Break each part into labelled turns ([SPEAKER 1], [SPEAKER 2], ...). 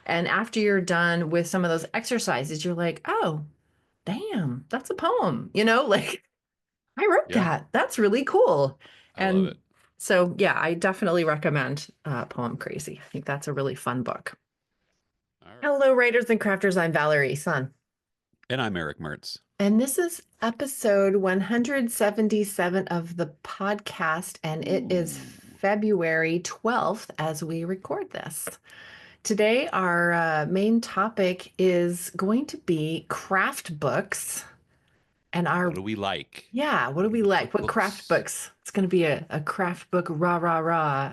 [SPEAKER 1] And after you're done with some of those exercises, you're like, oh, damn, that's a poem, like I wrote
[SPEAKER 2] Yeah,
[SPEAKER 1] that. That's really cool.
[SPEAKER 2] I love
[SPEAKER 1] And
[SPEAKER 2] it.
[SPEAKER 1] so, yeah, I definitely recommend Poem Crazy. I think that's a really fun book.
[SPEAKER 2] All right.
[SPEAKER 1] Hello, writers and crafters. I'm Valerie Sun.
[SPEAKER 2] And I'm Eric Mertz.
[SPEAKER 1] And this is episode 177 of the podcast, and it is
[SPEAKER 2] Ooh.
[SPEAKER 1] February 12th as we record this. Today, our main topic is going to be craft books and
[SPEAKER 2] What
[SPEAKER 1] our,
[SPEAKER 2] do we like?
[SPEAKER 1] yeah, what do we
[SPEAKER 2] What
[SPEAKER 1] like? What craft
[SPEAKER 2] books?
[SPEAKER 1] books? It's going to be a craft book rah, rah, rah.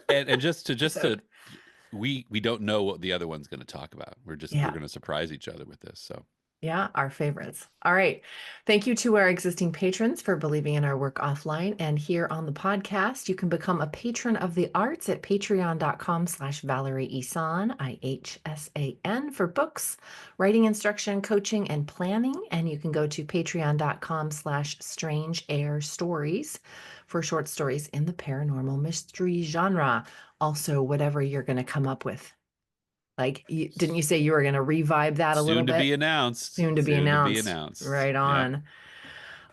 [SPEAKER 2] And just to
[SPEAKER 1] Episode.
[SPEAKER 2] we don't know what the other one's going to talk about. We're
[SPEAKER 1] Yeah.
[SPEAKER 2] going to surprise each other with this. So
[SPEAKER 1] Yeah, our favorites. All right. Thank you to our existing patrons for believing in our work offline. And here on the podcast, you can become a patron of the arts at patreon.com/Valerie Isan, IHSAN, for books, writing instruction, coaching, and planning. And you can go to patreon.com/Strange Air Stories for short stories in the paranormal mystery genre. Also, whatever you're going to come up with. Like, didn't you say you were going to revive that a little
[SPEAKER 2] soon to be
[SPEAKER 1] bit?
[SPEAKER 2] announced.
[SPEAKER 1] Soon to be
[SPEAKER 2] Soon to be
[SPEAKER 1] announced.
[SPEAKER 2] announced.
[SPEAKER 1] Right
[SPEAKER 2] Yep.
[SPEAKER 1] on.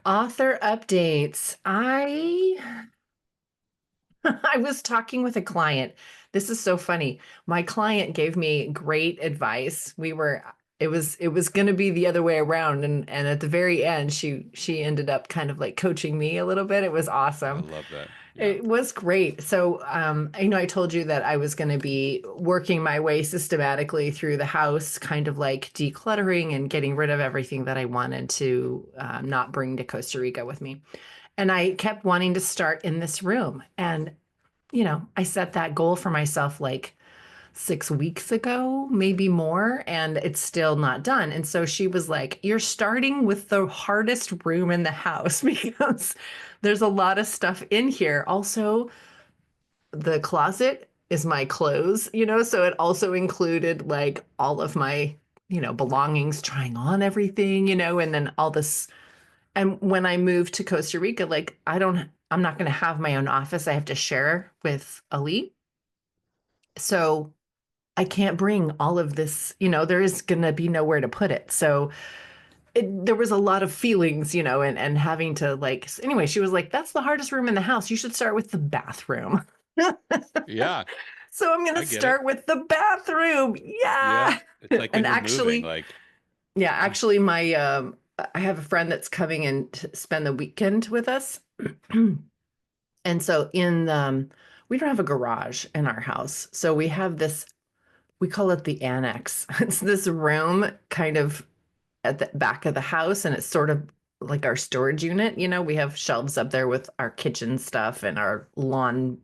[SPEAKER 1] Author updates. I was talking with a client. This is so funny. My client gave me great advice. It was going to be the other way around, and at the very end she ended up kind of like coaching me a little bit. It was
[SPEAKER 2] I
[SPEAKER 1] awesome.
[SPEAKER 2] love that. Yeah.
[SPEAKER 1] It was great. So, I told you that I was going to be working my way systematically through the house, kind of like decluttering and getting rid of everything that I wanted to not bring to Costa Rica with me. And I kept wanting to start in this room. And, I set that goal for myself like 6 weeks ago, maybe more, and it's still not done. And so she was like, you're starting with the hardest room in the house because there's a lot of stuff in here. Also, the closet is my clothes, so it also included like all of my, belongings, trying on everything, and then all this. And when I moved to Costa Rica, like I'm not going to have my own office. I have to share with Ali. So I can't bring all of this, there is going to be nowhere to put it. So there was a lot of feelings, and having to like, anyway, she was like, that's the hardest room in the house. You should start with the bathroom.
[SPEAKER 2] Yeah.
[SPEAKER 1] So I'm going to
[SPEAKER 2] I get it.
[SPEAKER 1] start with the bathroom.
[SPEAKER 2] Yeah.
[SPEAKER 1] Yeah.
[SPEAKER 2] It's like when
[SPEAKER 1] And
[SPEAKER 2] you're moving,
[SPEAKER 1] actually,
[SPEAKER 2] like,
[SPEAKER 1] yeah,
[SPEAKER 2] yeah.
[SPEAKER 1] actually I have a friend that's coming in to spend the weekend with us. And so we don't have a garage in our house. So we have this, we call it the annex. It's this room kind of at the back of the house, and it's sort of like our storage unit. We have shelves up there with our kitchen stuff and our lawn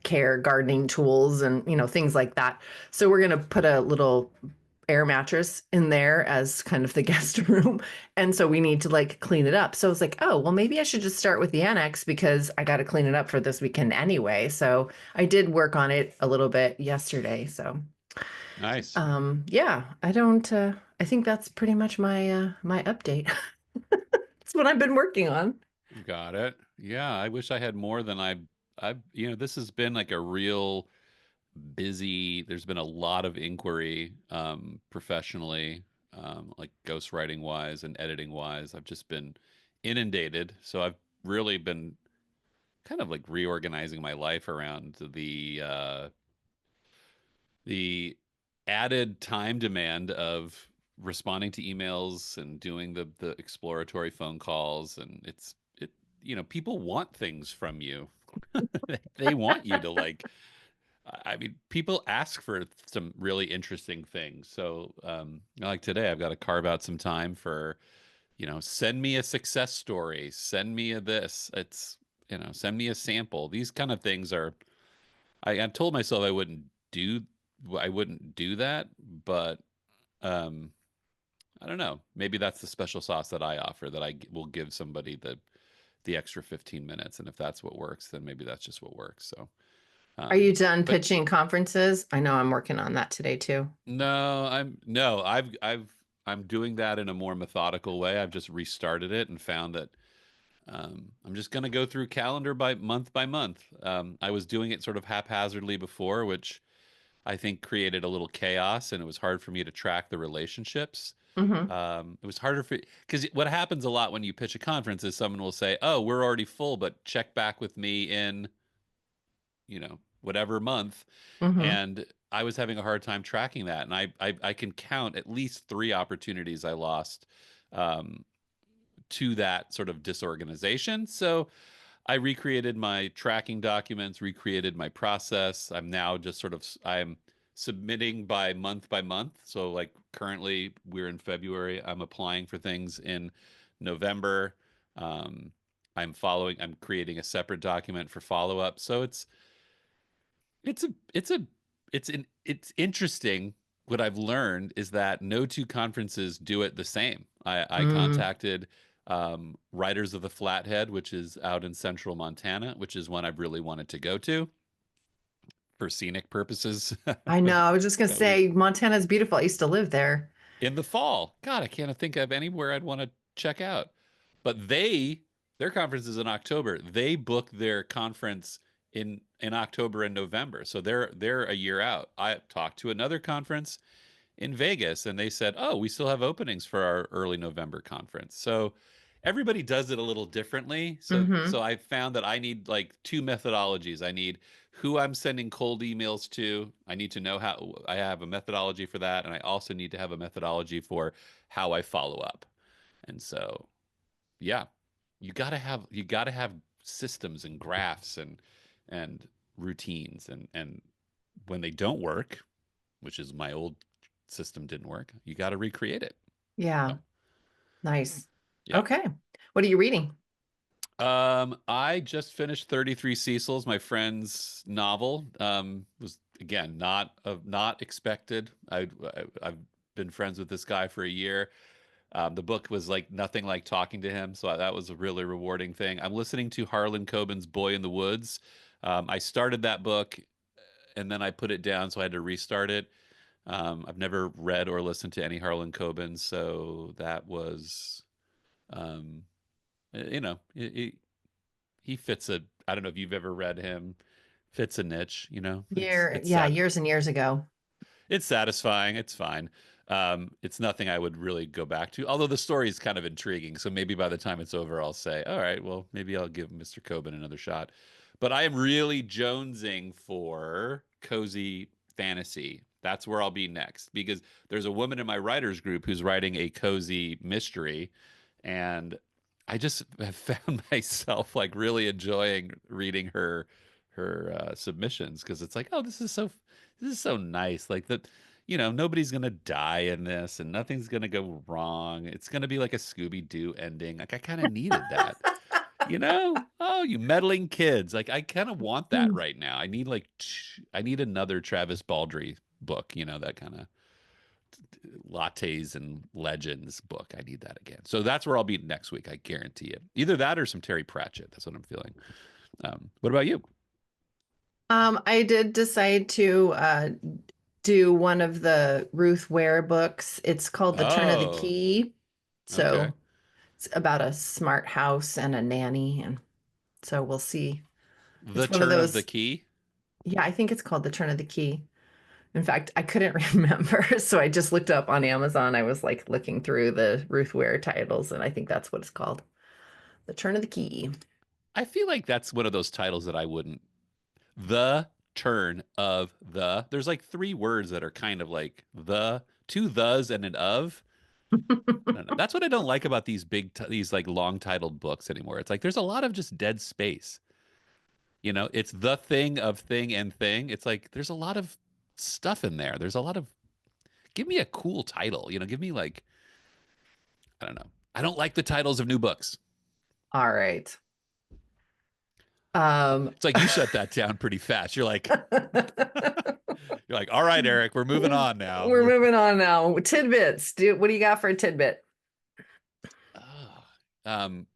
[SPEAKER 1] care gardening tools and things like that. So we're going to put a little air mattress in there as kind of the guest room, and so we need to like clean it up. So it's like, oh well, maybe I should just start with the annex because I got to clean it up for this weekend anyway. So I did work on it a little bit yesterday. So
[SPEAKER 2] Nice.
[SPEAKER 1] yeah, I think that's pretty much my update. That's what I've been working on.
[SPEAKER 2] Got it. Yeah. I wish I had more than this has been like a real busy, there's been a lot of inquiry professionally, like ghostwriting wise and editing wise. I've just been inundated. So I've really been kind of like reorganizing my life around the added time demand of responding to emails and doing the exploratory phone calls. And people want things from you. They want you to like, I mean, people ask for some really interesting things. So, like today, I've got to carve out some time for, send me a success story, send me a this. Send me a sample. These kind of things are. I told myself I wouldn't do that, but um, I don't know. Maybe that's the special sauce that I offer that will give somebody the extra 15 minutes, and if that's what works, then maybe that's just what works. So.
[SPEAKER 1] Are you done
[SPEAKER 2] But
[SPEAKER 1] pitching conferences? I know I'm working on that today too.
[SPEAKER 2] No, I'm doing that in a more methodical way. I've just restarted it and found that I'm just going to go through calendar by month by month. I was doing it sort of haphazardly before, which I think created a little chaos, and it was hard for me to track the relationships.
[SPEAKER 1] Hmm.
[SPEAKER 2] It was harder for because what happens a lot when you pitch a conference is someone will say, "Oh, we're already full, but check back with me in, whatever month."
[SPEAKER 1] Hmm.
[SPEAKER 2] And I was having a hard time tracking that, and I can count at least three opportunities I lost um, to that sort of disorganization. So I recreated my tracking documents, recreated my process. I'm now just I'm submitting by month. So like currently we're in February. I'm applying for things in November. Um, I'm creating a separate document for follow up. So it's a, it's a, it's interesting. What I've learned is that no two conferences do it the same. I
[SPEAKER 1] Mm.
[SPEAKER 2] contacted Writers of the Flathead, which is out in central Montana, which is one I've really wanted to go to for scenic purposes.
[SPEAKER 1] I know. I was just gonna
[SPEAKER 2] That we
[SPEAKER 1] say Montana's beautiful. I used to live there.
[SPEAKER 2] in the fall. God, I can't think of anywhere I'd want to check out. But their conference is in October. They book their conference in October and November, so they're a year out. I talked to another conference in Vegas, and they said, "Oh, we still have openings for our early November conference." So everybody does it a little differently. So
[SPEAKER 1] Hmm.
[SPEAKER 2] I found that I need like two methodologies. I need who I'm sending cold emails to. I need to know how I have a methodology for that, and I also need to have a methodology for how I follow up. And so, yeah, you got to have systems and graphs and routines and when they don't work, which is my old system didn't work, you got to recreate it.
[SPEAKER 1] Yeah.
[SPEAKER 2] So,
[SPEAKER 1] Nice.
[SPEAKER 2] yeah.
[SPEAKER 1] Okay. What are you reading?
[SPEAKER 2] I just finished 33 Cecils, my friend's novel. Was again not expected. I've been friends with this guy for a year. The book was like nothing like talking to him, so that was a really rewarding thing. I'm listening to Harlan Coben's Boy in the Woods. I started that book and then I put it down, so I had to restart it. I've never read or listened to any Harlan Coben, so that was, um, he fits a. I don't know if you've ever read him. Fits a niche, It's
[SPEAKER 1] Yeah,
[SPEAKER 2] sad.
[SPEAKER 1] years and years ago.
[SPEAKER 2] It's satisfying. It's fine. It's nothing I would really go back to. Although the story is kind of intriguing, so maybe by the time it's over, I'll say, "All right, well, maybe I'll give Mr. Coben another shot." But I am really jonesing for cozy fantasy. That's where I'll be next because there's a woman in my writers group who's writing a cozy mystery, and I just have found myself like really enjoying reading her submissions because it's like, oh, this is so nice. Like that, nobody's gonna die in this, and nothing's gonna go wrong. It's gonna be like a Scooby Doo ending. Like I kind of needed that. Oh, you meddling kids. Like I kind of want that
[SPEAKER 1] Mm.
[SPEAKER 2] right now. I need another Travis Baldree book. That kind of lattes and legends book. I need that again. So that's where I'll be next week. I guarantee it. Either that or some Terry Pratchett. That's what I'm feeling. What about you?
[SPEAKER 1] I did decide to do one of the Ruth Ware books. It's called The Turn of the
[SPEAKER 2] Oh,
[SPEAKER 1] Key.
[SPEAKER 2] okay.
[SPEAKER 1] So it's about a smart house and a nanny. And so we'll see.
[SPEAKER 2] The
[SPEAKER 1] It's one of
[SPEAKER 2] Turn of the
[SPEAKER 1] those,
[SPEAKER 2] Key.
[SPEAKER 1] yeah, I think it's called The Turn of the Key. In fact, I couldn't remember. So I just looked up on Amazon. I was like looking through the Ruth Ware titles, and I think that's what it's called. The Turn of the Key.
[SPEAKER 2] I feel like that's one of those titles that I wouldn't. The Turn of the. There's like three words that are kind of like the, two thes and an of. I don't know. That's what I don't like about these like long titled books anymore. It's like there's a lot of just dead space. It's the thing of thing and thing. It's like there's a lot of stuff in there. There's a lot of give me a cool title. Give me like I don't know. I don't like the titles of new books.
[SPEAKER 1] All right. Um,
[SPEAKER 2] It's like you shut that down pretty fast. You're like, all right, Eric, we're moving on now.
[SPEAKER 1] we're moving on now. Tidbits. What do you got for a tidbit?
[SPEAKER 2] Oh, um,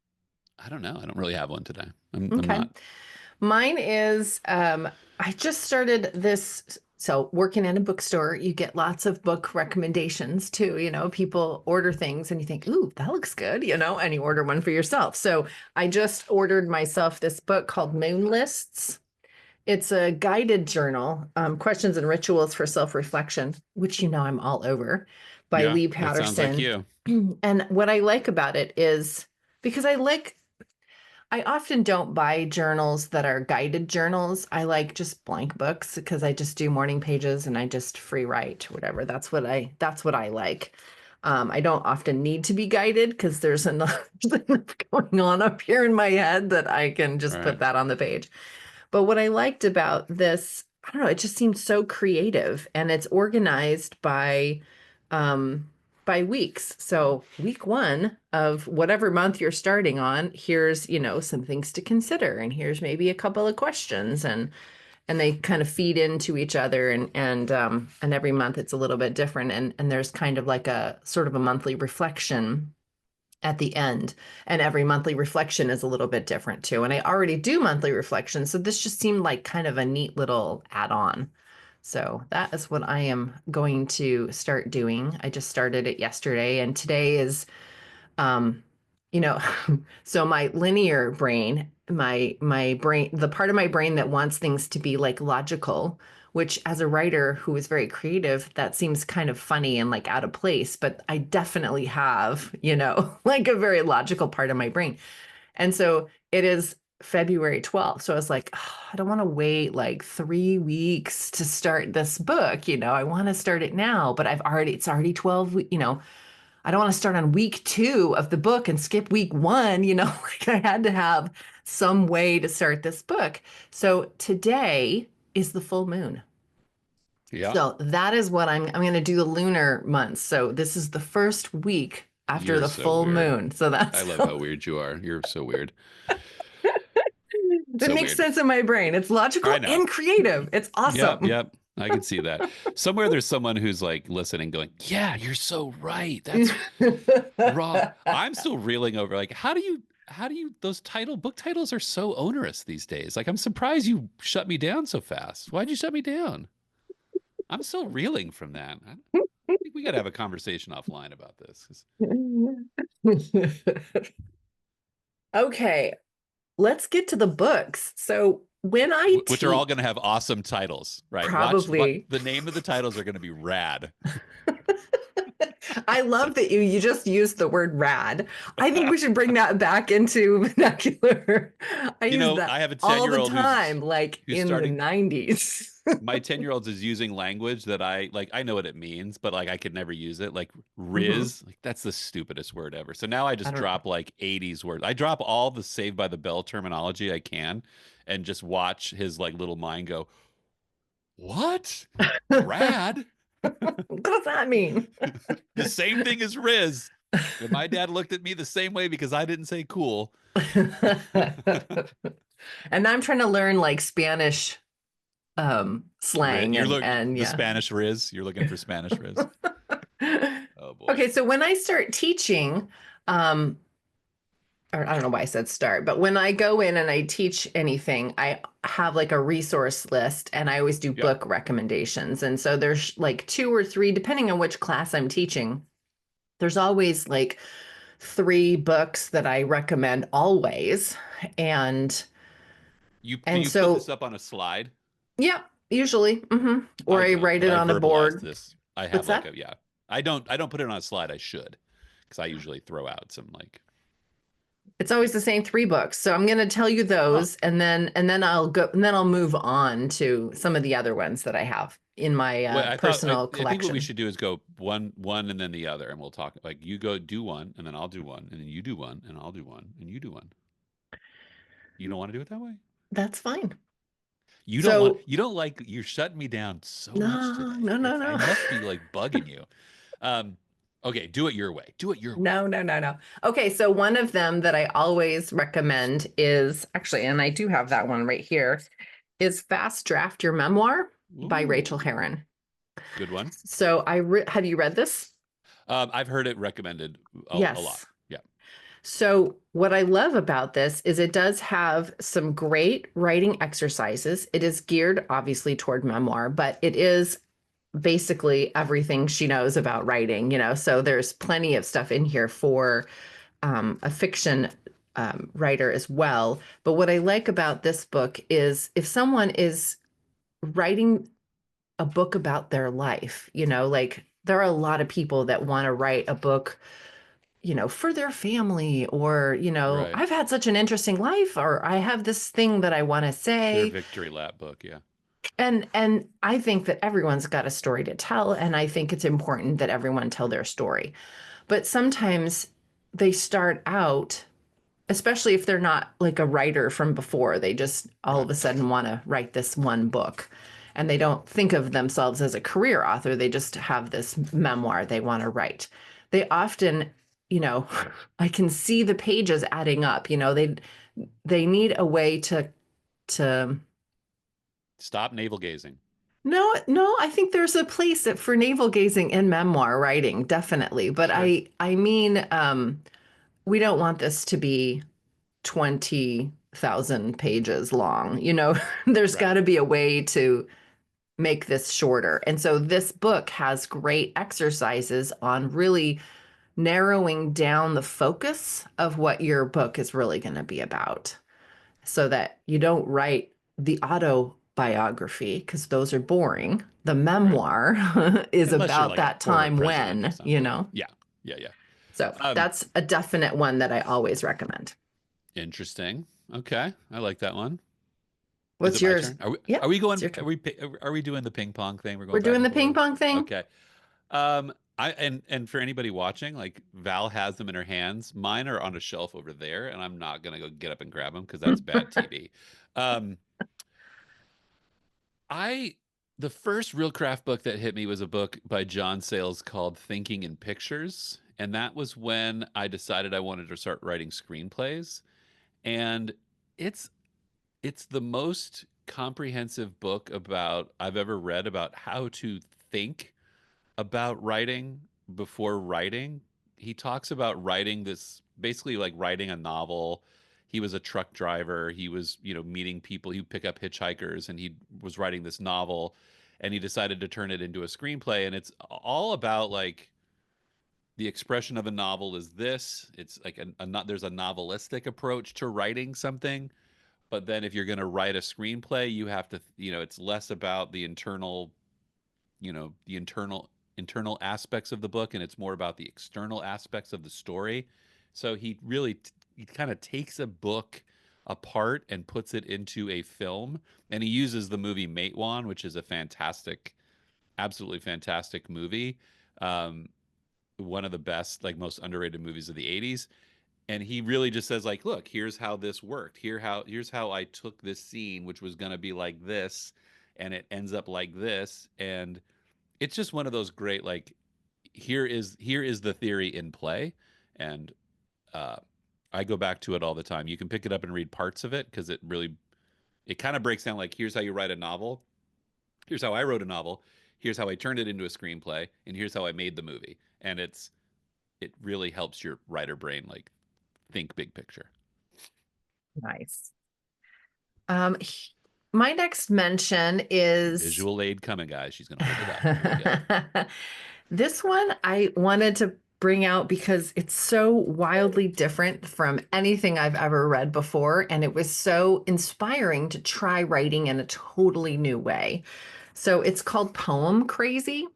[SPEAKER 2] I don't know. I don't really have one today. I'm
[SPEAKER 1] Okay.
[SPEAKER 2] not.
[SPEAKER 1] Mine is I just started this. So working in a bookstore, you get lots of book recommendations too. People order things and you think, ooh, that looks good, and you order one for yourself. So I just ordered myself this book called Moon Lists. It's a guided journal, Questions and Rituals for Self-Reflection, which I'm all over, by
[SPEAKER 2] Yeah,
[SPEAKER 1] Leigh
[SPEAKER 2] that sounds like
[SPEAKER 1] Patterson.
[SPEAKER 2] you.
[SPEAKER 1] And what I like about it is because I often don't buy journals that are guided journals. I like just blank books because I just do morning pages and I just free write, whatever. That's what I like. I don't often need to be guided because there's enough going on up here in my head that I can just put
[SPEAKER 2] Right.
[SPEAKER 1] that on the page. But what I liked about this, I don't know, it just seemed so creative and it's organized um by weeks. So week 1 of whatever month you're starting on, here's, some things to consider and here's maybe a couple of questions and they kind of feed into each other and every month it's a little bit different and there's kind of like a sort of a monthly reflection at the end. And every monthly reflection is a little bit different too. And I already do monthly reflections. So this just seemed like kind of a neat little add on. So that is what I am going to start doing. I just started it yesterday, and today is um you know so my linear brain, my brain, the part of my brain that wants things to be like logical, which as a writer who is very creative, that seems kind of funny and like out of place, but I definitely have like a very logical part of my brain. And so it is February 12th. So I was like, "Oh, I don't want to wait like 3 weeks to start this book. I want to start it now, but it's already 12, I don't want to start on week 2 of the book and skip week 1, like I had to have some way to start this book. So today is the full moon.
[SPEAKER 2] Yeah.
[SPEAKER 1] So that is what I'm going to do, the lunar months. So this is the first week after
[SPEAKER 2] You're
[SPEAKER 1] the
[SPEAKER 2] so
[SPEAKER 1] full
[SPEAKER 2] weird.
[SPEAKER 1] moon. So
[SPEAKER 2] I
[SPEAKER 1] that's
[SPEAKER 2] love how weird you are. You're so weird.
[SPEAKER 1] that
[SPEAKER 2] So
[SPEAKER 1] makes
[SPEAKER 2] weird.
[SPEAKER 1] sense in my brain. It's
[SPEAKER 2] I
[SPEAKER 1] logical
[SPEAKER 2] know.
[SPEAKER 1] and creative. It's
[SPEAKER 2] Yep,
[SPEAKER 1] awesome.
[SPEAKER 2] yep. I can see that. Somewhere there's someone who's like listening, going, "Yeah, you're so right. That's raw." I'm still reeling over like, how do you those book titles are so onerous these days. Like I'm surprised you shut me down so fast. Why'd you shut me down? I'm still reeling from that. I think we got to have a conversation offline about this.
[SPEAKER 1] Okay, let's get to the books. So when I
[SPEAKER 2] Which are all
[SPEAKER 1] teach,
[SPEAKER 2] going to have awesome titles, right? Watch what
[SPEAKER 1] probably.
[SPEAKER 2] the name of the titles are going to be rad.
[SPEAKER 1] I love that you just used the word rad. I think we should bring that back into vernacular. I use that
[SPEAKER 2] I have a
[SPEAKER 1] all the
[SPEAKER 2] 10-year-old
[SPEAKER 1] time, like
[SPEAKER 2] who's
[SPEAKER 1] in the
[SPEAKER 2] starting
[SPEAKER 1] 90s.
[SPEAKER 2] my 10-year-old is using language that I like. I know what it means, but like I could never use it. Like
[SPEAKER 1] Hmm.
[SPEAKER 2] Riz, like that's the stupidest word ever. So now I
[SPEAKER 1] I
[SPEAKER 2] just
[SPEAKER 1] don't
[SPEAKER 2] drop like 80s words. I drop all the Saved by the Bell terminology I can and just watch his like little mind go, "What?
[SPEAKER 1] know.
[SPEAKER 2] Rad?
[SPEAKER 1] What does that mean?
[SPEAKER 2] The same thing as Riz." And my dad looked at me the same way because I didn't say cool.
[SPEAKER 1] And I'm trying to learn like Spanish
[SPEAKER 2] Riz,
[SPEAKER 1] slang
[SPEAKER 2] you're looking
[SPEAKER 1] and
[SPEAKER 2] the
[SPEAKER 1] yeah.
[SPEAKER 2] Spanish Riz. You're looking for Spanish Riz. Oh boy.
[SPEAKER 1] Okay, so when I start teaching, um, or I don't know why I said start, but when I go in and I teach anything, I have like a resource list and I always do
[SPEAKER 2] Yep.
[SPEAKER 1] book recommendations. And so there's like 2 or 3, depending on which class I'm teaching, there's always like 3 books that I recommend always. And
[SPEAKER 2] Do
[SPEAKER 1] and
[SPEAKER 2] you put
[SPEAKER 1] so
[SPEAKER 2] this up on a slide?
[SPEAKER 1] yeah, usually. Or
[SPEAKER 2] I
[SPEAKER 1] I
[SPEAKER 2] don't,
[SPEAKER 1] write
[SPEAKER 2] but
[SPEAKER 1] it
[SPEAKER 2] I
[SPEAKER 1] on a
[SPEAKER 2] verbalized
[SPEAKER 1] board.
[SPEAKER 2] this. I have
[SPEAKER 1] What's
[SPEAKER 2] like
[SPEAKER 1] that?
[SPEAKER 2] a, yeah. I don't put it on a slide. I should, because I usually throw out some like,
[SPEAKER 1] It's always the same 3 books. So I'm going to tell you
[SPEAKER 2] huh.
[SPEAKER 1] those and then I'll move on to some of the other ones that I have in my
[SPEAKER 2] Well, I thought
[SPEAKER 1] personal
[SPEAKER 2] I think what we
[SPEAKER 1] collection.
[SPEAKER 2] should do is go one and then the other, and we'll talk. Like you go do one, and then I'll do one, and then you do one, and I'll do one, and you do one. You don't want to do it that way?
[SPEAKER 1] That's fine.
[SPEAKER 2] You don't want.
[SPEAKER 1] So
[SPEAKER 2] You don't like. You're shutting me down so much
[SPEAKER 1] no,
[SPEAKER 2] today.
[SPEAKER 1] no, no,
[SPEAKER 2] I
[SPEAKER 1] no.
[SPEAKER 2] must be like bugging you. Um, okay, do it your way. Do it your way.
[SPEAKER 1] No, no, no, no. Okay, so one of them that I always recommend is actually, and I do have that one right here, is Fast Draft Your Memoir by Rachel
[SPEAKER 2] Ooh,
[SPEAKER 1] Herron.
[SPEAKER 2] good one.
[SPEAKER 1] So have you read this?
[SPEAKER 2] I've heard it recommended a lot.
[SPEAKER 1] Yes.
[SPEAKER 2] Yeah.
[SPEAKER 1] So, what I love about this is it does have some great writing exercises. It is geared obviously toward memoir, but it is basically everything she knows about writing. So there's plenty of stuff in here for a fiction writer as well. But what I like about this book is if someone is writing a book about their life, like there are a lot of people that want to write a book, for their family, or,
[SPEAKER 2] Right.
[SPEAKER 1] I've had such an interesting life, or I have this thing that I want to
[SPEAKER 2] Their
[SPEAKER 1] say.
[SPEAKER 2] victory lap book. Yeah.
[SPEAKER 1] And I think that everyone's got a story to tell, and I think it's important that everyone tell their story. But sometimes they start out, especially if they're not like a writer from before, they just all
[SPEAKER 2] Right.
[SPEAKER 1] of a sudden want to write this one book. And they don't think of themselves as a career author. They just have this memoir they want to write. They often, you know, I can see the pages adding up. They need a way to
[SPEAKER 2] Stop navel gazing.
[SPEAKER 1] no, I think there's a place for navel gazing in memoir writing, definitely. But
[SPEAKER 2] Sure.
[SPEAKER 1] I mean, we don't want this to be 20,000 pages long. There's got
[SPEAKER 2] Right.
[SPEAKER 1] to be a way to make this shorter. And so this book has great exercises on really narrowing down the focus of what your book is really going to be about, so that you don't write the autobiography, because those are boring. The
[SPEAKER 2] Right.
[SPEAKER 1] memoir is
[SPEAKER 2] Unless you're
[SPEAKER 1] about
[SPEAKER 2] like a
[SPEAKER 1] that
[SPEAKER 2] former
[SPEAKER 1] time
[SPEAKER 2] president or
[SPEAKER 1] when.
[SPEAKER 2] something. Yeah. Yeah. Yeah.
[SPEAKER 1] So
[SPEAKER 2] Um,
[SPEAKER 1] that's a definite one that I always recommend.
[SPEAKER 2] Interesting. Okay. I like that one. Is
[SPEAKER 1] What's
[SPEAKER 2] it my
[SPEAKER 1] yours?
[SPEAKER 2] turn? Are we
[SPEAKER 1] Yep,
[SPEAKER 2] are we
[SPEAKER 1] it's
[SPEAKER 2] going
[SPEAKER 1] your turn.
[SPEAKER 2] are we doing the ping pong thing? We're
[SPEAKER 1] We're
[SPEAKER 2] going back
[SPEAKER 1] doing
[SPEAKER 2] and
[SPEAKER 1] the ping
[SPEAKER 2] forth.
[SPEAKER 1] pong thing.
[SPEAKER 2] Okay. I and for anybody watching, like Val has them in her hands. Mine are on a shelf over there, and I'm not gonna go get up and grab them because that's bad TV. Um, I the first real craft book that hit me was a book by John Sayles called Thinking in Pictures, and that was when I decided I wanted to start writing screenplays. And it's it's the most comprehensive book about I've ever read about how to think about writing before writing. He talks about writing this basically like writing a novel. He was a truck driver. He was, meeting people. He'd pick up hitchhikers and he was writing this novel and he decided to turn it into a screenplay. And it's all about like the expression of a novel is this. It's like there's a novelistic approach to writing something. But then if you're going to write a screenplay, you have to, it's less about the internal aspects of the book and it's more about the external aspects of the story. So he kind of takes a book apart and puts it into a film, and he uses the movie Matewan, which is a fantastic, absolutely fantastic movie. um One of the best, like most underrated movies of the 80s. And he really just says like, look, here's how this worked. Here's how I took this scene which was going to be like this and it ends up like this. And it's just one of those great like, here is the theory in play. And uh I go back to it all the time. You can pick it up and read parts of it because it kind of breaks down like, here's how you write a novel, here's how I wrote a novel, here's how I turned it into a screenplay, and here's how I made the movie. And it really helps your writer brain like think big picture.
[SPEAKER 1] Nice. Um, my next mention is
[SPEAKER 2] Visual aid coming, guys. She's going to hold it up. Here we go.
[SPEAKER 1] this one I wanted to bring out because it's so wildly different from anything I've ever read before. And it was so inspiring to try writing in a totally new way. So it's called Poem Crazy.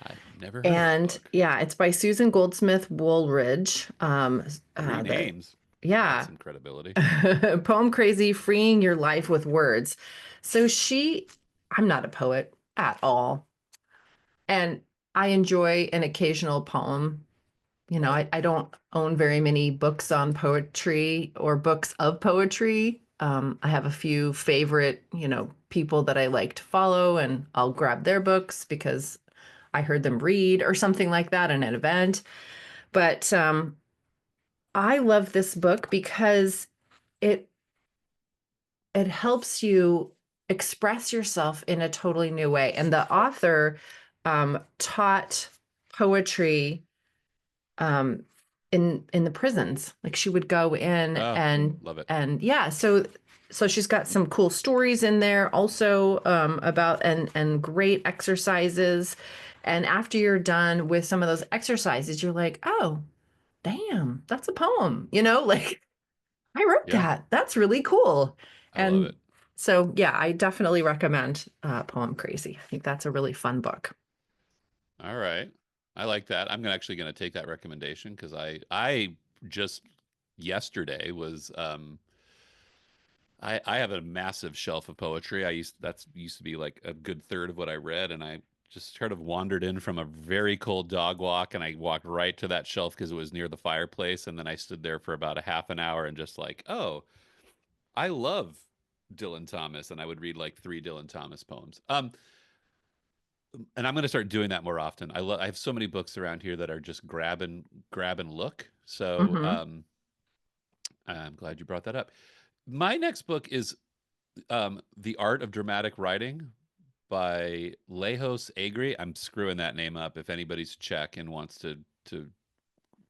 [SPEAKER 2] I've never heard of that
[SPEAKER 1] And
[SPEAKER 2] book.
[SPEAKER 1] yeah, it's by Susan Goldsmith Woolridge.
[SPEAKER 2] Three names. That's
[SPEAKER 1] Yeah,
[SPEAKER 2] some credibility.
[SPEAKER 1] Poem Crazy, Freeing Your Life with Words. So I'm not a poet at all. And I enjoy an occasional poem. I don't own very many books on poetry or books of poetry. I have a few favorite, people that I like to follow, and I'll grab their books because I heard them read or something like that in an event. But I love this book because it it helps you express yourself in a totally new way. And the author taught poetry um, in the prisons. Like she would go in
[SPEAKER 2] Oh,
[SPEAKER 1] and
[SPEAKER 2] love it.
[SPEAKER 1] and yeah, so she's got some cool stories in there also about and great exercises. And after you're done with some of those exercises, you're like, oh, damn, that's a poem, like. I wrote
[SPEAKER 2] Yeah,
[SPEAKER 1] that. That's really cool.
[SPEAKER 2] I love
[SPEAKER 1] And
[SPEAKER 2] it.
[SPEAKER 1] so, yeah, I definitely recommend Poem Crazy. I think that's a really fun book.
[SPEAKER 2] All right. I like that. I'm actually going to take that recommendation because I just yesterday was I have a massive shelf of poetry. That's used to be like a good third of what I read, and I just sort of wandered in from a very cold dog walk, and I walked right to that shelf because it was near the fireplace, and then I stood there for about a half an hour and just like, oh, I love Dylan Thomas, and I would read like three Dylan Thomas poems. And I'm going to start doing that more often. I have so many books around here that are just grab and look. So
[SPEAKER 1] Hmm.
[SPEAKER 2] I'm glad you brought that up. My next book is The Art of Dramatic Writing by Lejos Agri. I'm screwing that name up. If anybody's Czech and wants to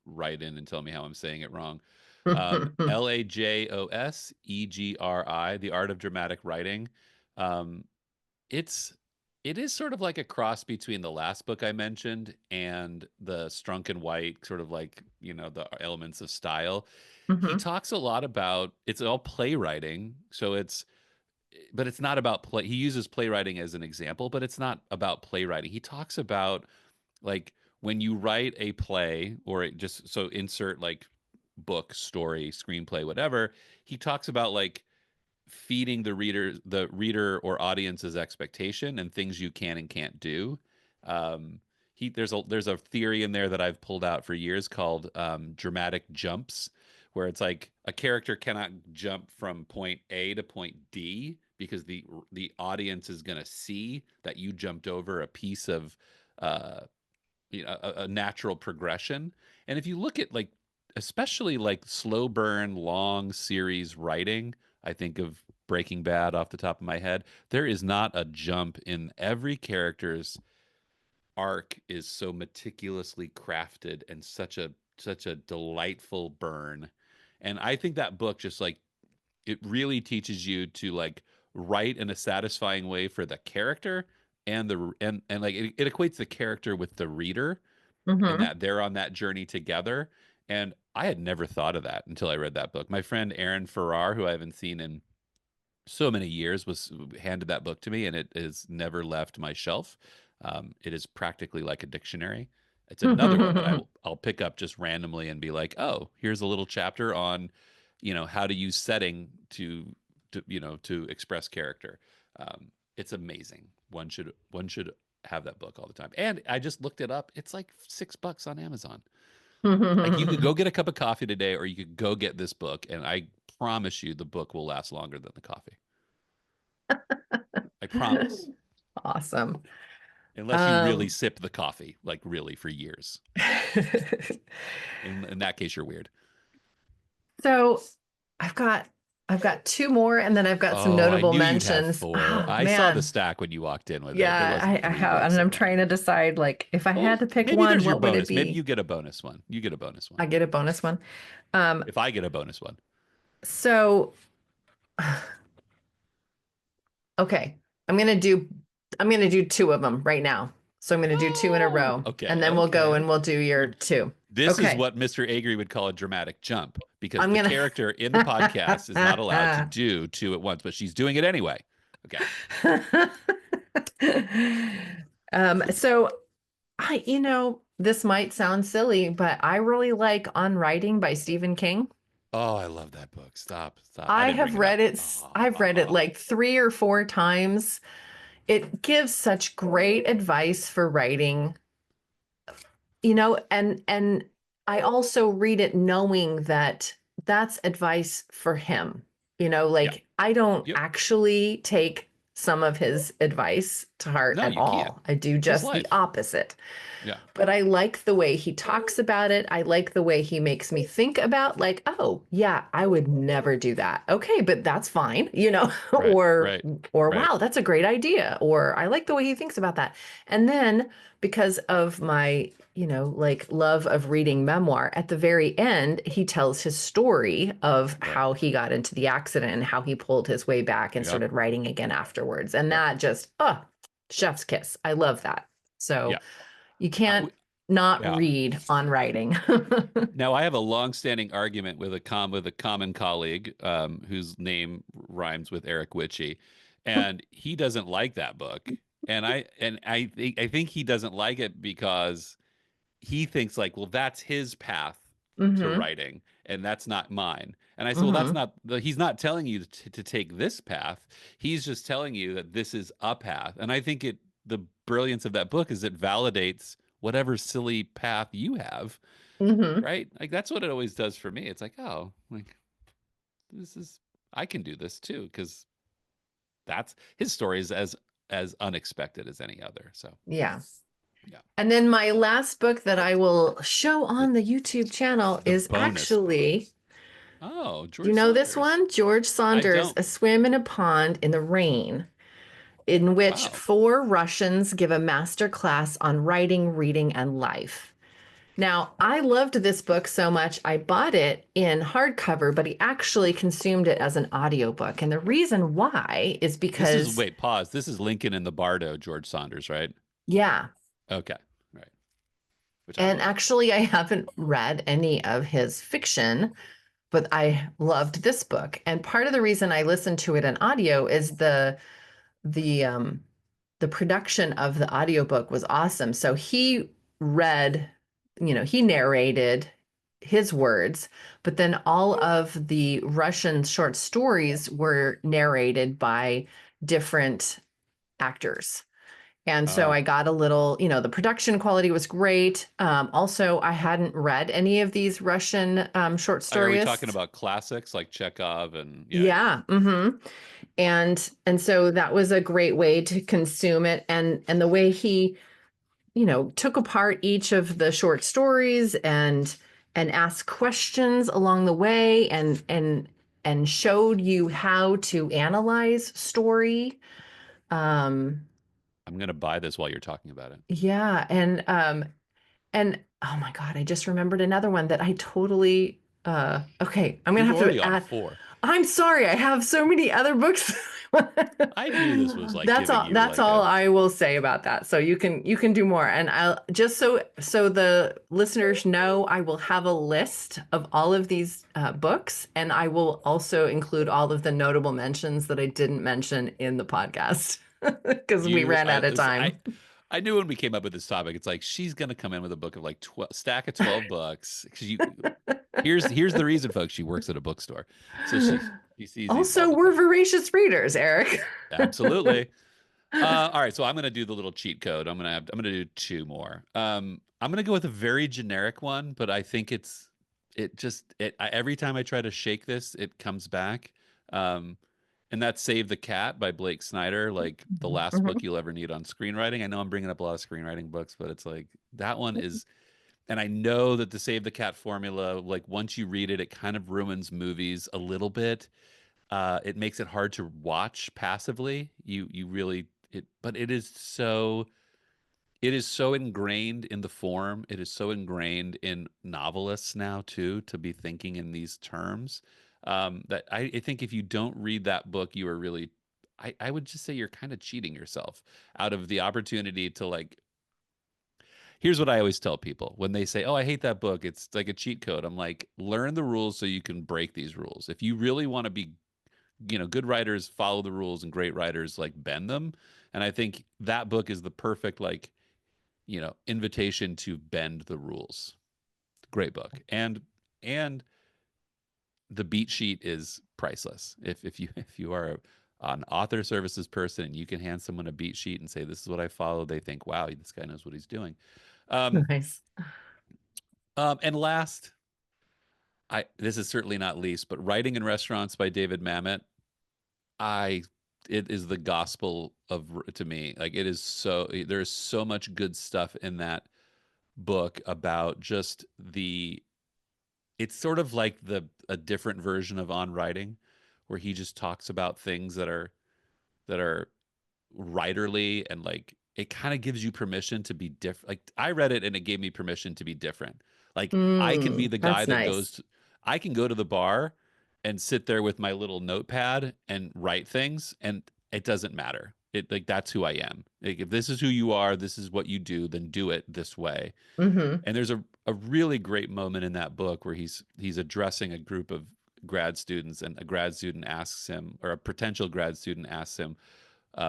[SPEAKER 2] write in and tell me how I'm saying it wrong. Lajosegri, The Art of Dramatic Writing. Um, it's it is sort of like a cross between the last book I mentioned and the Strunk and White, sort of like, the elements of style. He
[SPEAKER 1] Hmm.
[SPEAKER 2] talks a lot about it's all playwriting, so but it's not about play. He uses playwriting as an example, but it's not about playwriting. He talks about like when you write a play or just so insert like book, story, screenplay, whatever. He talks about like feeding the reader or audience's expectation and things you can and can't do. Um, there's a theory in there that I've pulled out for years called dramatic jumps, where it's like a character cannot jump from point A to point D because the audience is going to see that you jumped over a piece of uh, a natural progression. And if you look at like especially like slow burn long series writing, I think of Breaking Bad off the top of my head, there is not a jump in every character's arc is so meticulously crafted and such a delightful burn. And I think that book just like it really teaches you to like write in a satisfying way for the character and like it equates the character with the reader and
[SPEAKER 1] Hmm.
[SPEAKER 2] that they're on that journey together. And I had never thought of that until I read that book. My friend Aaron Farrar, who I haven't seen in so many years, was handed that book to me, and it has never left my shelf. It is practically like a dictionary. It's another one that I'll pick up just randomly and be like, oh, here's a little chapter on, how to use setting to express character. It's amazing. One should have that book all the time. And I just looked it up. It's like $6 on Amazon. Like you could go get a cup of coffee today, or you could go get this book, and I promise you the book will last longer than the coffee. I promise.
[SPEAKER 1] Awesome.
[SPEAKER 2] Unless you really
[SPEAKER 1] Um,
[SPEAKER 2] sip the coffee, like really for years. In that case, you're weird.
[SPEAKER 1] so I've got I've got two more, and then I've got some
[SPEAKER 2] Oh, I
[SPEAKER 1] notable
[SPEAKER 2] knew you'd have
[SPEAKER 1] mentions.
[SPEAKER 2] four.
[SPEAKER 1] Oh
[SPEAKER 2] I saw the
[SPEAKER 1] man.
[SPEAKER 2] stack when you walked in with it. There
[SPEAKER 1] Yeah,
[SPEAKER 2] wasn't
[SPEAKER 1] I
[SPEAKER 2] three
[SPEAKER 1] have, and
[SPEAKER 2] books
[SPEAKER 1] I'm
[SPEAKER 2] in there.
[SPEAKER 1] trying to decide like if I
[SPEAKER 2] Well,
[SPEAKER 1] had to pick
[SPEAKER 2] maybe
[SPEAKER 1] one,
[SPEAKER 2] there's your
[SPEAKER 1] what would it
[SPEAKER 2] bonus. Maybe
[SPEAKER 1] be?
[SPEAKER 2] you get a bonus one. You get a bonus one.
[SPEAKER 1] I get a bonus one. Um,
[SPEAKER 2] If I get a bonus one.
[SPEAKER 1] so okay, I'm gonna do two of them right now. So I'm gonna do two in a
[SPEAKER 2] Oh,
[SPEAKER 1] row, and
[SPEAKER 2] okay,
[SPEAKER 1] then we'll go
[SPEAKER 2] okay.
[SPEAKER 1] and we'll do your two.
[SPEAKER 2] This is
[SPEAKER 1] Okay.
[SPEAKER 2] what Mr. Agri would call a dramatic jump because
[SPEAKER 1] I'm
[SPEAKER 2] the
[SPEAKER 1] gonna
[SPEAKER 2] character in the podcast is not allowed to do two at once, but she's doing it anyway. Okay.
[SPEAKER 1] so this might sound silly, but I really like On Writing by Stephen King.
[SPEAKER 2] Oh, I love that book. Stop, stop. I
[SPEAKER 1] I
[SPEAKER 2] didn't bring
[SPEAKER 1] have
[SPEAKER 2] it
[SPEAKER 1] read
[SPEAKER 2] up.
[SPEAKER 1] it. I've read it
[SPEAKER 2] Oh,
[SPEAKER 1] like three or four times. It gives such great advice for writing, and I also read it knowing that that's advice for him.
[SPEAKER 2] yeah.
[SPEAKER 1] Like I don't
[SPEAKER 2] Yep.
[SPEAKER 1] actually take some of his advice to heart
[SPEAKER 2] No,
[SPEAKER 1] at
[SPEAKER 2] you can't.
[SPEAKER 1] all. I do
[SPEAKER 2] It's just
[SPEAKER 1] just the
[SPEAKER 2] life.
[SPEAKER 1] opposite.
[SPEAKER 2] Yeah.
[SPEAKER 1] But I like the way he talks about it. I like the way he makes me think about like, oh, yeah, I would never do that. Okay, but that's fine,
[SPEAKER 2] Right.
[SPEAKER 1] or
[SPEAKER 2] Right.
[SPEAKER 1] or
[SPEAKER 2] Right.
[SPEAKER 1] wow, that's a great idea, or I like the way he thinks about that. And then because of my, like love of reading memoir, at the very end, he tells his story of
[SPEAKER 2] Right.
[SPEAKER 1] how he got into the accident and how he pulled his way back and
[SPEAKER 2] Yep.
[SPEAKER 1] started writing again afterwards. And
[SPEAKER 2] Yep.
[SPEAKER 1] that just, chef's kiss. I love that. So
[SPEAKER 2] Yeah.
[SPEAKER 1] you
[SPEAKER 2] I,
[SPEAKER 1] can't
[SPEAKER 2] w-
[SPEAKER 1] not
[SPEAKER 2] Yeah.
[SPEAKER 1] read on writing.
[SPEAKER 2] Now I have a long-standing argument with a common colleague whose name rhymes with Eric Witchy, and he doesn't like that book. And I think he doesn't like it because he thinks like, well, that's his path to
[SPEAKER 1] Hmm.
[SPEAKER 2] writing, and that's not mine. And I said, well, that's
[SPEAKER 1] Hmm.
[SPEAKER 2] not he's not telling you to take this path. He's just telling you that this is a path. And I think the brilliance of that book is it validates whatever silly path you have,
[SPEAKER 1] Hmm.
[SPEAKER 2] right? Like that's what it always does for me. It's like, oh, like this is I can do this too because that's his story is as unexpected as any other. So
[SPEAKER 1] Yeah.
[SPEAKER 2] yeah,
[SPEAKER 1] And then my last book that I will show
[SPEAKER 2] the
[SPEAKER 1] on the YouTube channel
[SPEAKER 2] the
[SPEAKER 1] is
[SPEAKER 2] bonus book.
[SPEAKER 1] actually,
[SPEAKER 2] Oh,
[SPEAKER 1] do you
[SPEAKER 2] George
[SPEAKER 1] know this
[SPEAKER 2] Saunders.
[SPEAKER 1] one? George
[SPEAKER 2] I
[SPEAKER 1] Saunders,
[SPEAKER 2] don't.
[SPEAKER 1] A Swim in a Pond in the Rain, in which
[SPEAKER 2] Wow.
[SPEAKER 1] four Russians give a master class on writing, reading, and life. Now, I loved this book so much, I bought it in hardcover, but he actually consumed it as an audiobook. And the reason why is
[SPEAKER 2] This is
[SPEAKER 1] because,
[SPEAKER 2] wait, pause. This is Lincoln in the Bardo, George Saunders, right?
[SPEAKER 1] yeah.
[SPEAKER 2] Okay. Right. Which I
[SPEAKER 1] And
[SPEAKER 2] love.
[SPEAKER 1] actually, I haven't read any of his fiction, but I loved this book. And part of the reason I listened to it in audio is the the production of the audiobook was awesome. So he read, he narrated his words, but then all of the Russian short stories were narrated by different actors. And so
[SPEAKER 2] Oh.
[SPEAKER 1] I got a little, the production quality was great. Also, I hadn't read any of these Russian short
[SPEAKER 2] Are we talking
[SPEAKER 1] storyists.
[SPEAKER 2] about classics like Chekhov and yeah, yeah.
[SPEAKER 1] Yeah. And so that was a great way to consume it. And the way he, took apart each of the short stories and asked questions along the way and showed you how to analyze story. Um,
[SPEAKER 2] I'm gonna buy this while you're talking about it.
[SPEAKER 1] yeah, and oh my God, I just remembered another one that I totally okay, I'm gonna
[SPEAKER 2] You're
[SPEAKER 1] have
[SPEAKER 2] already
[SPEAKER 1] to
[SPEAKER 2] on
[SPEAKER 1] add.
[SPEAKER 2] four.
[SPEAKER 1] I'm sorry, I have so many other books.
[SPEAKER 2] I knew this was like
[SPEAKER 1] That's
[SPEAKER 2] giving
[SPEAKER 1] all
[SPEAKER 2] you
[SPEAKER 1] that's
[SPEAKER 2] like
[SPEAKER 1] all
[SPEAKER 2] a
[SPEAKER 1] I will say about that. So you can do more. And I'll just so the listeners know, I will have a list of all of these books, and I will also include all of the notable mentions that I didn't mention in the podcast because we
[SPEAKER 2] you
[SPEAKER 1] ran out of
[SPEAKER 2] listen,
[SPEAKER 1] time.
[SPEAKER 2] I knew when we came up with this topic, it's like she's gonna come in with a book of like 12 stack of 12 books. 'Cause here's the reason, folks. She works at a bookstore. So she sees these all
[SPEAKER 1] Also,
[SPEAKER 2] the
[SPEAKER 1] we're
[SPEAKER 2] time.
[SPEAKER 1] voracious readers, Eric.
[SPEAKER 2] Absolutely. All right, so I'm gonna do the little cheat code. I'm gonna do two more. I'm gonna go with a very generic one, but I think every time I try to shake this, it comes back. Um, and that's Save the Cat by Blake Snyder, like the last book
[SPEAKER 1] Mhm.
[SPEAKER 2] you'll ever need on screenwriting. I know I'm bringing up a lot of screenwriting books, but it's like that one is, and I know that the Save the Cat formula, like once you read it, it kind of ruins movies a little bit. It makes it hard to watch passively. You really but it is so ingrained in the form. It is so ingrained in novelists now too to be thinking in these terms. That I think if you don't read that book, you are really, I would just say you're kind of cheating yourself out of the opportunity to like. Here's what I always tell people when they say, "Oh, I hate that book. It's like a cheat code." I'm like, learn the rules so you can break these rules. If you really want to be, good writers follow the rules and great writers like bend them. And I think that book is the perfect like, invitation to bend the rules. Great book. And the beat sheet is priceless. If you if you are an author services person and you can hand someone a beat sheet and say this is what I follow, they think, wow, this guy knows what he's doing. Um,
[SPEAKER 1] Nice.
[SPEAKER 2] and last, I this is certainly not least, but Writing in Restaurants by David Mamet. I it is the gospel of to me. Like it is there's so much good stuff in that book about just the it's sort of like the a different version of On Writing where he just talks about things that are writerly and like it kind of gives you permission to be different. Like I read it and it gave me permission to be different. Like I can be the guy
[SPEAKER 1] That's
[SPEAKER 2] that
[SPEAKER 1] nice.
[SPEAKER 2] I can go to the bar and sit there with my little notepad and write things and it doesn't matter. Like that's who I am. Like if this is who you are, this is what you do, then do it this way.
[SPEAKER 1] Mm-hmm.
[SPEAKER 2] And there's a really great moment in that book where he's addressing a group of grad students, and a grad student asks him, or a potential grad student asks him,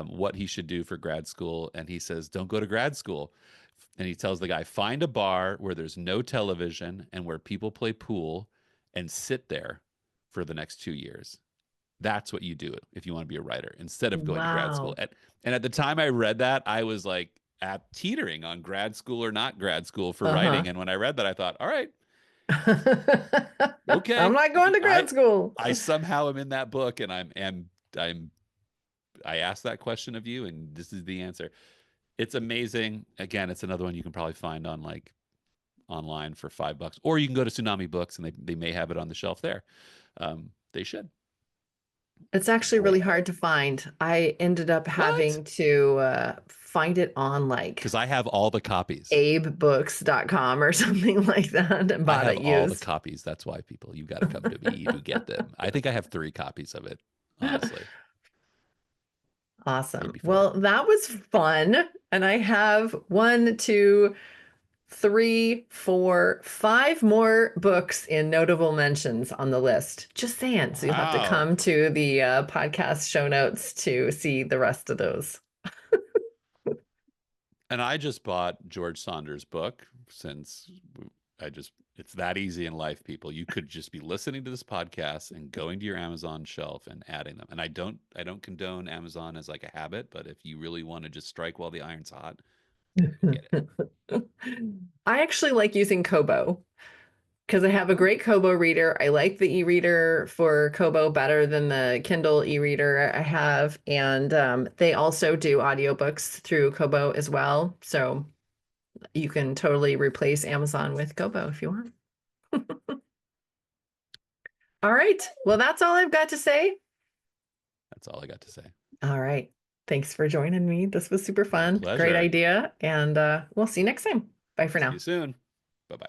[SPEAKER 2] what he should do for grad school, and he says, "Don't go to grad school." And he tells the guy, "Find a bar where there's no television and where people play pool, and sit there for the next 2 years. That's what you do if you want to be a writer instead of going to grad school."
[SPEAKER 1] Wow.
[SPEAKER 2] And at the time I read that, I was like at teetering on grad school or not grad school for
[SPEAKER 1] Uh-huh.
[SPEAKER 2] writing. And when I read that, I thought, all right,
[SPEAKER 1] I'm
[SPEAKER 2] okay,
[SPEAKER 1] not going to grad school.
[SPEAKER 2] I somehow am in that book, and I'm I asked that question of you, and this is the answer. It's amazing. Again, it's another one you can probably find on like online for $5, or you can go to Tsunami Books, and they may have it on the shelf there. They should.
[SPEAKER 1] It's actually really hard to find. I ended up
[SPEAKER 2] What?
[SPEAKER 1] having to find it on like
[SPEAKER 2] Because I have all the copies.
[SPEAKER 1] abebooks.com or something like that and
[SPEAKER 2] I
[SPEAKER 1] bought
[SPEAKER 2] have
[SPEAKER 1] it
[SPEAKER 2] all the
[SPEAKER 1] used.
[SPEAKER 2] copies. That's why people, you got to come to me to get them. I think I have 3 copies of it, honestly,
[SPEAKER 1] Awesome.
[SPEAKER 2] maybe 4.
[SPEAKER 1] Well, that was fun. And I have 1, 2, 3, 4, 5 more books in notable mentions on the list. Just saying. So you'll have to
[SPEAKER 2] Wow.
[SPEAKER 1] come to the podcast show notes to see the rest of those.
[SPEAKER 2] And I just bought George Saunders' book, since it's that easy in life, people. You could just be listening to this podcast and going to your Amazon shelf and adding them. And I don't condone Amazon as like a habit, but if you really want to just strike while the iron's hot, go get it.
[SPEAKER 1] I actually like using Kobo because I have a great Kobo reader. I like the e-reader for Kobo better than the Kindle e-reader I have. And they also do audiobooks through Kobo as well. So you can totally replace Amazon with Kobo if you want. All right. Well, that's all I've got to say.
[SPEAKER 2] That's all I got to say.
[SPEAKER 1] All right. Thanks for joining me. This was super
[SPEAKER 2] My
[SPEAKER 1] fun. Great
[SPEAKER 2] pleasure.
[SPEAKER 1] idea. And we'll see you next time. Bye for
[SPEAKER 2] See
[SPEAKER 1] now.
[SPEAKER 2] you soon. Bye bye.